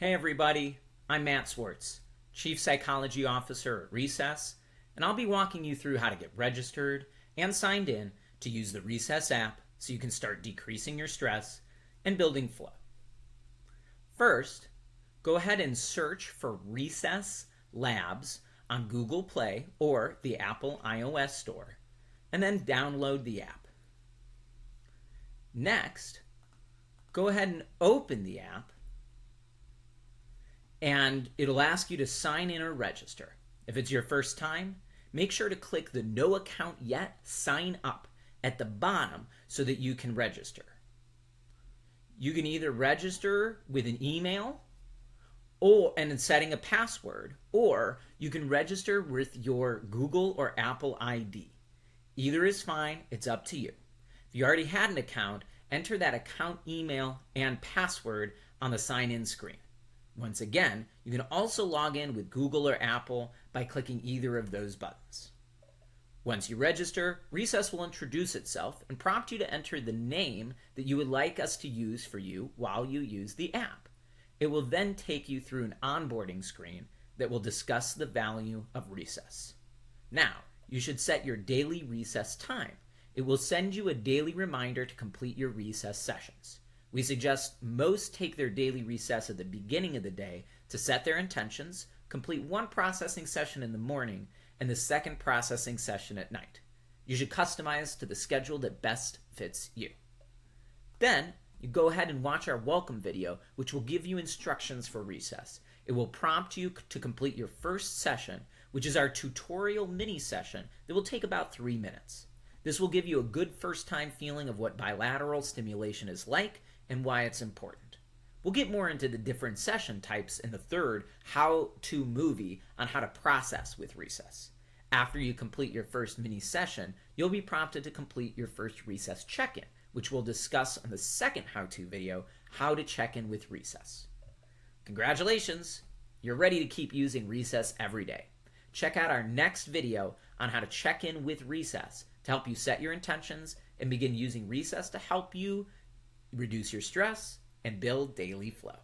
Hey everybody, I'm Matt Swartz, Chief Psychology Officer at Recess, and I'll be walking you through how to get registered and signed in to use the Recess app so you can start decreasing your stress and building flow. First, go ahead and search for Recess Labs on Google Play or the Apple iOS store, and then download the app. Next, go ahead and open the app, and it'll ask you to sign in or register. If it's your first time, make sure to click the No Account Yet Sign Up at the bottom so that you can register. You can either register with an email and setting a password, or you can register with your Google or Apple ID. Either is fine, it's up to you. If you already had an account, enter that account email and password on the sign-in screen. Once again, you can also log in with Google or Apple by clicking either of those buttons. Once you register, Recess will introduce itself and prompt you to enter the name that you would like us to use for you while you use the app. It will then take you through an onboarding screen that will discuss the value of Recess. Now, you should set your daily Recess time. It will send you a daily reminder to complete your Recess sessions. We suggest most take their daily recess at the beginning of the day to set their intentions, complete one processing session in the morning, and the second processing session at night. You should customize to the schedule that best fits you. Then, you go ahead and watch our welcome video, which will give you instructions for Recess. It will prompt you to complete your first session, which is our tutorial mini session that will take about 3 minutes. This will give you a good first-time feeling of what bilateral stimulation is like and why it's important. We'll get more into the different session types in the third how-to movie on how to process with Recess. After you complete your first mini session, you'll be prompted to complete your first Recess check-in, which we'll discuss on the second how-to video, how to check in with Recess. Congratulations! You're ready to keep using Recess every day. Check out our next video on how to check in with Recess to help you set your intentions and begin using Recess to help you reduce your stress and build daily flow.